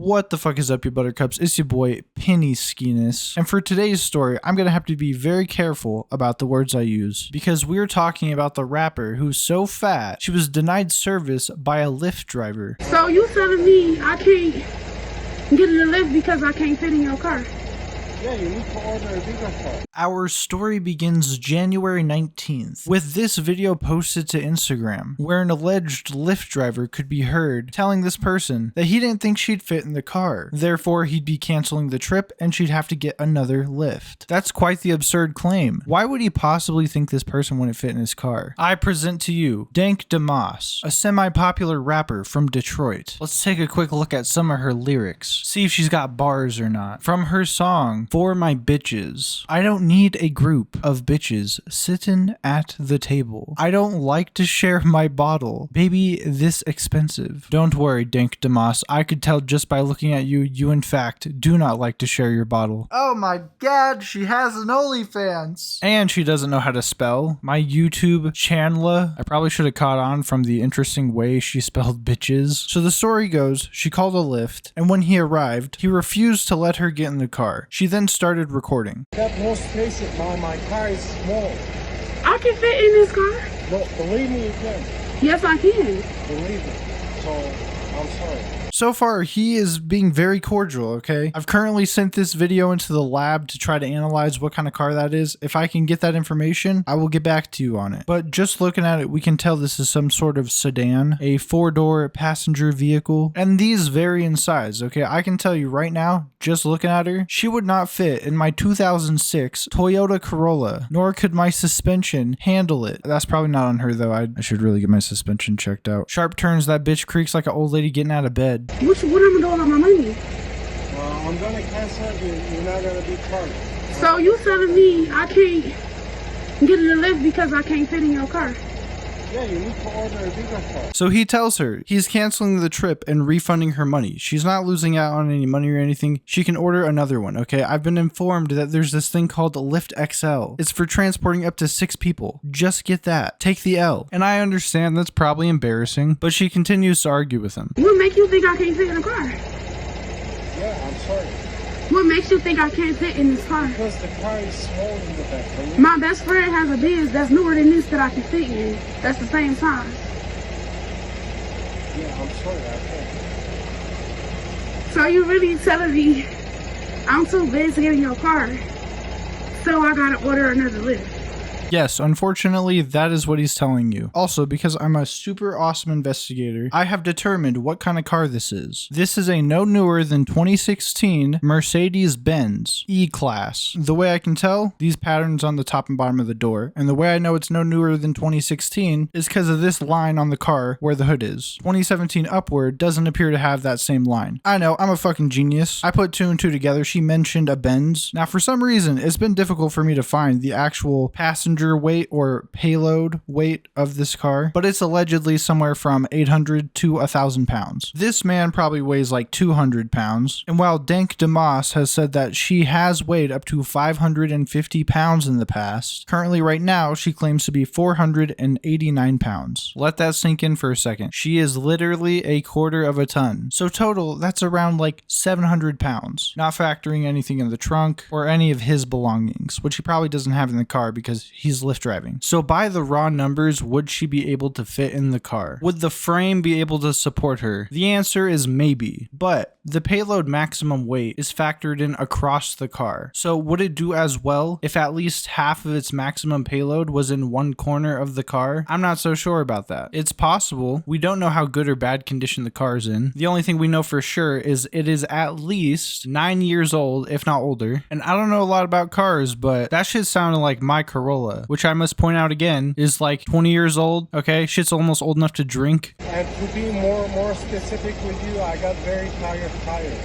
What the fuck is up, you buttercups? It's your boy, Penny Skeenness. And for today's story, I'm gonna have to be very careful about the words I use, because we're talking about the rapper who's so fat, she was denied service by a Lyft driver. So you telling me I can't get in the Lyft because I can't fit in your car? Yeah, you need to order a bigger car. Our story begins January 19th with this video posted to Instagram, where an alleged Lyft driver could be heard telling this person that he didn't think she'd fit in the car. Therefore, he'd be canceling the trip and she'd have to get another Lyft. That's quite the absurd claim. Why would he possibly think this person wouldn't fit in his car? I present to you Dank DeMoss, a semi-popular rapper from Detroit. Let's take a quick look at some of her lyrics, see if she's got bars or not. From her song, For My Bitches. I don't need a group of bitches sitting at the table. I don't like to share my bottle. Baby, this expensive. Don't worry, Dank DeMoss. I could tell just by looking at you, you in fact do not like to share your bottle. Oh my god, she has an OnlyFans. And she doesn't know how to spell. My YouTube channel. I probably should have caught on from the interesting way she spelled bitches. So the story goes, she called a Lyft, and when he arrived, he refused to let her get in the car. She then started recording. Got no space at my car is small. I can fit in this car. No, believe me, you can. Yes, I can. Believe me. So, I'm sorry. So far, he is being very cordial, okay? I've currently sent this video into the lab to try to analyze what kind of car that is. If I can get that information, I will get back to you on it. But just looking at it, we can tell this is some sort of sedan, a 4-door passenger vehicle, and these vary in size, okay? I can tell you right now, just looking at her, she would not fit in my 2006 Toyota Corolla, nor could my suspension handle it. That's probably not on her though. I should really get my suspension checked out. Sharp turns, that bitch creaks like an old lady getting out of bed. What am I doing with my money? I'm gonna cancel it. You're not gonna be part. So you telling me I can't get in the Lyft because I can't fit in your car? Yeah, you need to order a bigger car. So he tells her he's canceling the trip and refunding her money. She's not losing out on any money or anything. She can order another one, okay? I've been informed that there's this thing called Lyft XL. It's for transporting up to 6 people. Just get that. Take the L. And I understand that's probably embarrassing, but she continues to argue with him. What makes you think I can't fit in the car? Yeah, I'm sorry. What makes you think I can't fit in this car? Because the car is small in the back. My best friend has a Benz that's newer than this that I can fit in. That's the same size. Yeah, I'm sorry, I can't. So you really telling me I'm too big to get in your car, so I gotta order another Lyft? Yes, unfortunately, that is what he's telling you. Also, because I'm a super awesome investigator, I have determined what kind of car this is. This is a no newer than 2016 Mercedes-Benz E-Class. The way I can tell, these patterns on the top and bottom of the door, and the way I know it's no newer than 2016 is because of this line on the car where the hood is. 2017 upward doesn't appear to have that same line. I know, I'm a fucking genius. I put 2 and 2 together. She mentioned a Benz. Now, for some reason, it's been difficult for me to find the actual passenger weight or payload weight of this car, but it's allegedly somewhere from 800 to 1,000 pounds. This man probably weighs like 200 pounds, and while Dank DeMoss has said that she has weighed up to 550 pounds in the past, currently right now she claims to be 489 pounds. Let that sink in for a second. She is literally a quarter of a ton. So total, that's around like 700 pounds, not factoring anything in the trunk or any of his belongings, which he probably doesn't have in the car because he's Lyft driving. So by the raw numbers, would she be able to fit in the car? Would the frame be able to support her? The answer is maybe, but the payload maximum weight is factored in across the car. So would it do as well if at least half of its maximum payload was in one corner of the car? I'm not so sure about that. It's possible. We don't know how good or bad condition the car is in. The only thing we know for sure is it is at least 9 years old, if not older. And I don't know a lot about cars, but that shit sounded like my Corolla, which I must point out again is like 20 years old. Okay, shit's almost old enough to drink. And to be more specific with you, I got very tired tires.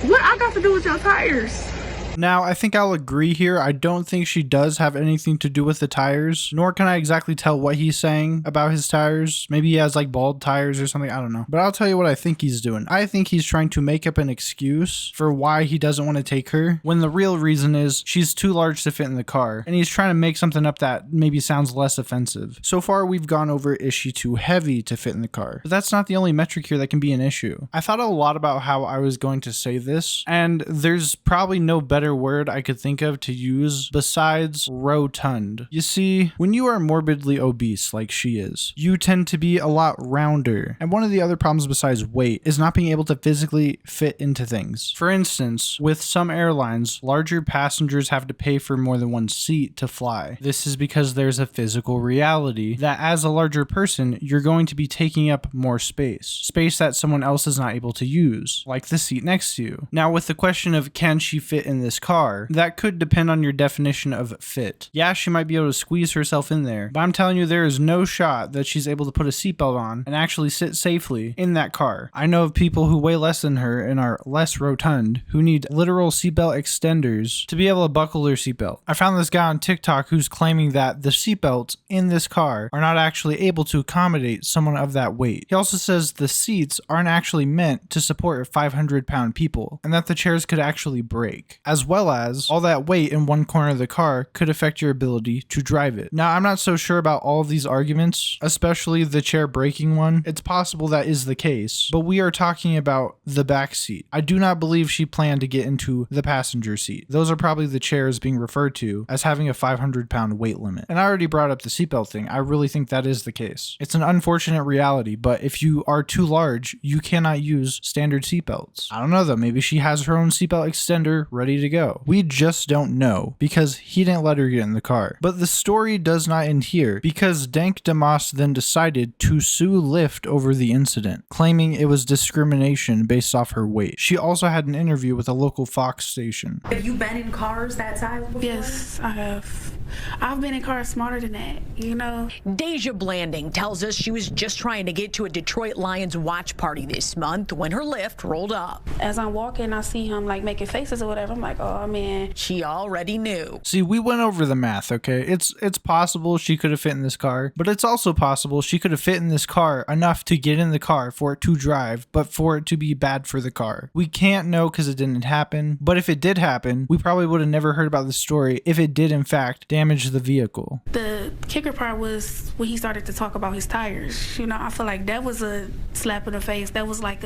What I got to do with your tires? Now, I think I'll agree here. I don't think she does have anything to do with the tires, nor can I exactly tell what he's saying about his tires. Maybe he has like bald tires or something. I don't know. But I'll tell you what I think he's doing. I think he's trying to make up an excuse for why he doesn't want to take her, when the real reason is she's too large to fit in the car. And he's trying to make something up that maybe sounds less offensive. So far, we've gone over, is she too heavy to fit in the car? But that's not the only metric here that can be an issue. I thought a lot about how I was going to say this, and there's probably no better word I could think of to use besides rotund. You see, when you are morbidly obese like she is, you tend to be a lot rounder. And one of the other problems besides weight is not being able to physically fit into things. For instance, with some airlines, larger passengers have to pay for more than one seat to fly. This is because there's a physical reality that as a larger person, you're going to be taking up more space that someone else is not able to use, like the seat next to you. Now, with the question of can she fit in this car, that could depend on your definition of fit. Yeah, she might be able to squeeze herself in there, but I'm telling you, there is no shot that she's able to put a seatbelt on and actually sit safely in that car. I know of people who weigh less than her and are less rotund who need literal seatbelt extenders to be able to buckle their seatbelt. I found this guy on TikTok who's claiming that the seatbelts in this car are not actually able to accommodate someone of that weight. He also says the seats aren't actually meant to support 500-pound people and that the chairs could actually break, as well as all that weight in one corner of the car could affect your ability to drive it. Now, I'm not so sure about all of these arguments, especially the chair breaking one. It's possible that is the case, but we are talking about the back seat. I do not believe she planned to get into the passenger seat. Those are probably the chairs being referred to as having a 500-pound weight limit. And I already brought up the seatbelt thing. I really think that is the case. It's an unfortunate reality, but if you are too large, you cannot use standard seatbelts. I don't know though, maybe she has her own seatbelt extender ready to go. We just don't know because he didn't let her get in the car. But the story does not end here because Dank DeMoss then decided to sue Lyft over the incident, claiming it was discrimination based off her weight. She also had an interview with a local Fox station. Have you been in cars that size before? Yes, I have. I've been in cars smarter than that, you know. Deja Blanding tells us she was just trying to get to a Detroit Lions watch party this month when her Lyft rolled up. As I'm walking, I see him like making faces or whatever. I'm like, oh man. She already knew. See, we went over the math, okay? It's possible she could have fit in this car, but it's also possible she could have fit in this car enough to get in the car for it to drive, but for it to be bad for the car. We can't know because it didn't happen, but if it did happen, we probably would have never heard about this story if it did in fact damage the vehicle. The kicker part was when he started to talk about his tires. You know, I feel like that was a slap in the face. That was like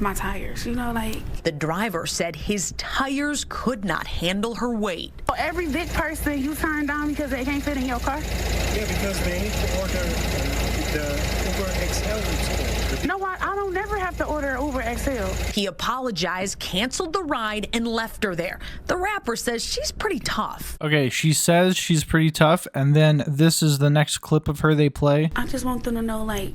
my tires, you know, like. The driver said his tires could not handle her weight. Every big person you turn down because they can't fit in your car? Yeah, because they need to order the Uber XL instead. No, I don't never have to order Uber XL. He apologized, canceled the ride, and left her there. The rapper says she's pretty tough. Okay, she says she's pretty tough, and then this is the next clip of her they play. I just want them to know, like,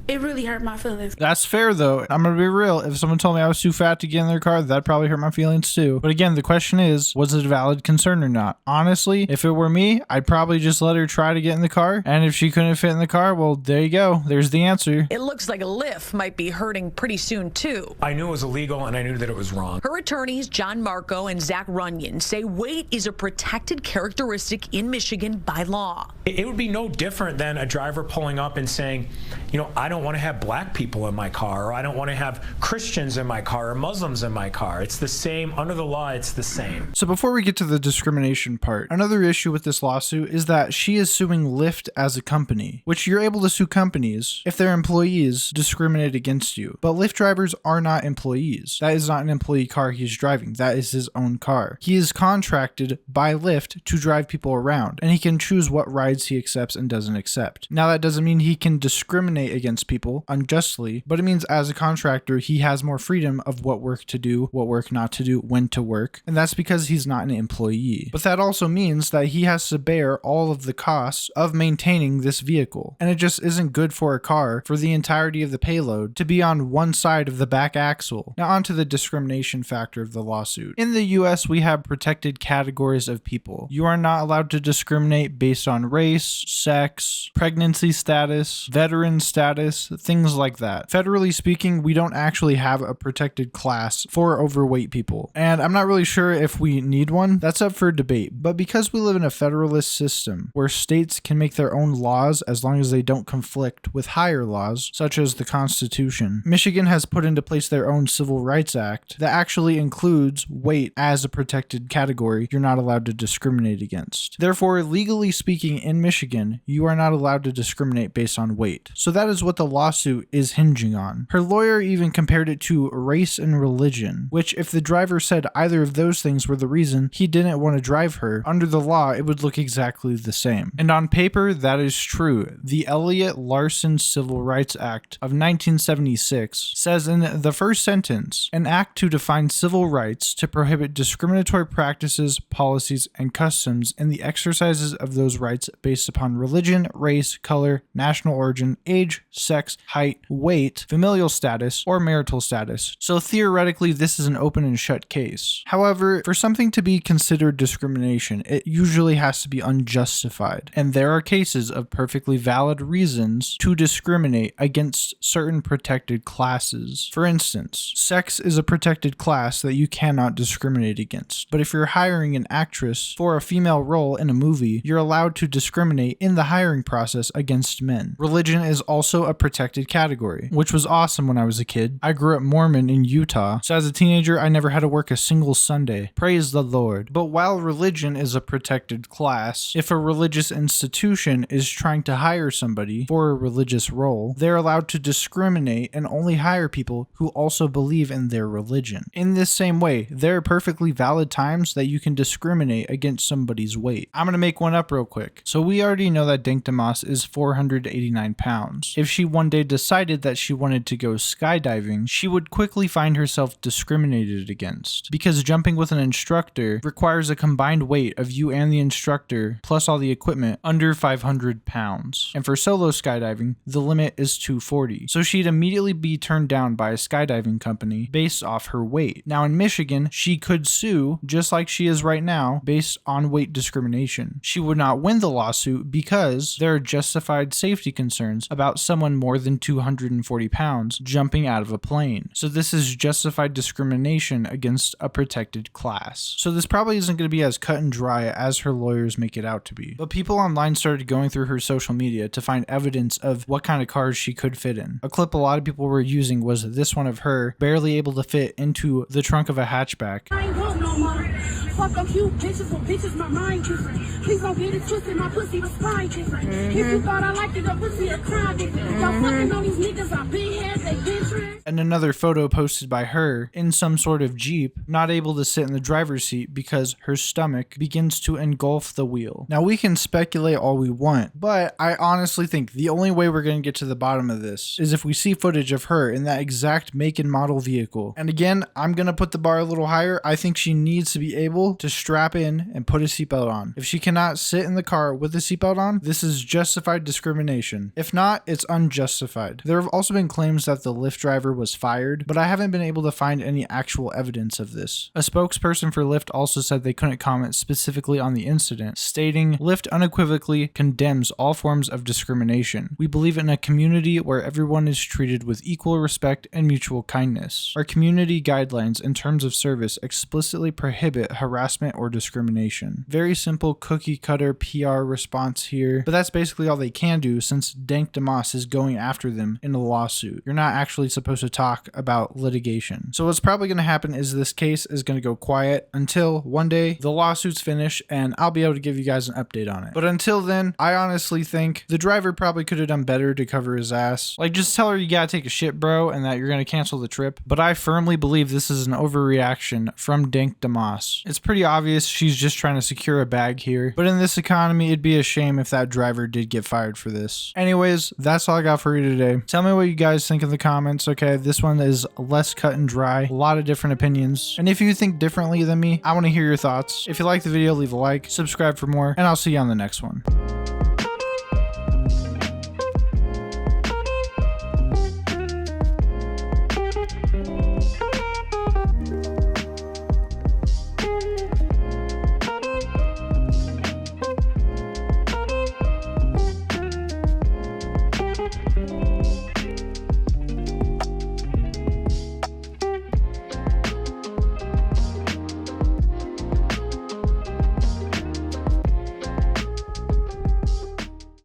it really hurt my feelings. That's fair though. I'm gonna be real. If someone told me I was too fat to get in their car, that'd probably hurt my feelings too. But again, the question is, was it a valid concern or not? Honestly, if it were me, I'd probably just let her try to get in the car. And if she couldn't fit in the car, well, there you go. There's the answer. It looks like a Lyft might be hurting pretty soon too. I knew it was illegal and I knew that it was wrong. Her attorneys, John Marco and Zach Runyon, say weight is a protected characteristic in Michigan by law. It would be no different than a driver pulling up and saying, you know, I don't want to have black people in my car, or I don't want to have Christians in my car, or Muslims in my car. It's the same. Under the law, it's the same. So before we get to the discrimination part, another issue with this lawsuit is that she is suing Lyft as a company, which you're able to sue companies if their employees discriminate against you. But Lyft drivers are not employees. That is not an employee car he's driving. That is his own car. He is contracted by Lyft to drive people around, and he can choose what rides he accepts and doesn't accept. Now, that doesn't mean he can discriminate against people unjustly, but it means as a contractor, he has more freedom of what work to do, what work not to do, when to work, and that's because he's not an employee. But that also means that he has to bear all of the costs of maintaining this vehicle, and it just isn't good for a car for the entirety of the payload to be on one side of the back axle. Now onto the discrimination factor of the lawsuit. In the US, we have protected categories of people. You are not allowed to discriminate based on race, sex, pregnancy status, veteran status, things like that. Federally speaking, we don't actually have a protected class for overweight people. And I'm not really sure if we need one. That's up for debate. But because we live in a federalist system where states can make their own laws as long as they don't conflict with higher laws, such as the Constitution, Michigan has put into place their own Civil Rights Act that actually includes weight as a protected category you're not allowed to discriminate against. Therefore, legally speaking, in Michigan, you are not allowed to discriminate based on weight. So that is what the lawsuit is hinging on. Her lawyer even compared it to race and religion, which if the driver said either of those things were the reason he didn't want to drive her, under the law it would look exactly the same. And on paper, that is true. The Elliott Larson Civil Rights Act of 1976 says in the first sentence, an act to define civil rights to prohibit discriminatory practices, policies, and customs in the exercises of those rights based upon religion, race, color, national origin, age, sex, height, weight, familial status, or marital status. So theoretically, this is an open and shut case. However, for something to be considered discrimination, it usually has to be unjustified. And there are cases of perfectly valid reasons to discriminate against certain protected classes. For instance, sex is a protected class that you cannot discriminate against. But if you're hiring an actress for a female role in a movie, you're allowed to discriminate in the hiring process against men. Religion is also a protected category, which was awesome when I was a kid. I grew up Mormon in Utah, so as a teenager, I never had to work a single Sunday. Praise the Lord. But while religion is a protected class, if a religious institution is trying to hire somebody for a religious role, they're allowed to discriminate and only hire people who also believe in their religion. In this same way, there are perfectly valid times that you can discriminate against somebody's weight. I'm gonna make one up real quick. So we already know that Dink DeMoss is 489 pounds. If she one day decided that she wanted to go skydiving, she would quickly find herself discriminated against, because jumping with an instructor requires a combined weight of you and the instructor plus all the equipment under 500 pounds. And for solo skydiving, the limit is 240. So she'd immediately be turned down by a skydiving company based off her weight. Now in Michigan, she could sue just like she is right now based on weight discrimination. She would not win the lawsuit because there are justified safety concerns about someone more than 240 pounds jumping out of a plane. So this is justified discrimination against a protected class. So this probably isn't going to be as cut and dry as her lawyers make it out to be. But people online started going through her social media to find evidence of what kind of cars she could fit in. A clip a lot of people were using was this one of her barely able to fit into the trunk of a hatchback. I ain't want no more. Fuck them cute bitches, for bitches my mind different. Please don't get it twisted, my pussy was fine different. If you thought I liked it, the pussy a crime different. Y'all fucking on these niggas, I big heads, they different. And another photo posted by her in some sort of Jeep, not able to sit in the driver's seat because her stomach begins to engulf the wheel. Now we can speculate all we want, but I honestly think the only way we're going to get to the bottom of this is if we see footage of her in that exact make and model vehicle. And again, I'm going to put the bar a little higher. I think she needs to be able to strap in and put a seatbelt on. If she cannot sit in the car with a seatbelt on, this is justified discrimination. If not, it's unjustified. There have also been claims that the Lyft driver was fired, but I haven't been able to find any actual evidence of this. A spokesperson for Lyft also said they couldn't comment specifically on the incident, stating, Lyft unequivocally condemns all forms of discrimination. We believe in a community where everyone is treated with equal respect and mutual kindness. Our community guidelines and terms of service explicitly prohibit harassment or discrimination. Very simple cookie cutter PR response here, but that's basically all they can do since Dink DeMoss is going after them in a lawsuit. You're not actually supposed to talk about litigation. So what's probably going to happen is this case is going to go quiet until one day the lawsuit's finished and I'll be able to give you guys an update on it. But until then, I honestly think the driver probably could have done better to cover his ass. Like, just tell her you gotta take a shit, bro, and that you're gonna cancel the trip. But I firmly believe this is an overreaction from Dink DeMoss. It's pretty obvious she's just trying to secure a bag here, but in this economy, it'd be a shame if that driver did get fired for this. Anyways, that's all I got for you today. Tell me what you guys think in the comments, okay? This one is less cut and dry, a lot of different opinions. And if you think differently than me, I want to hear your thoughts. If you like the video, leave a like, subscribe for more, and I'll see you on the next one.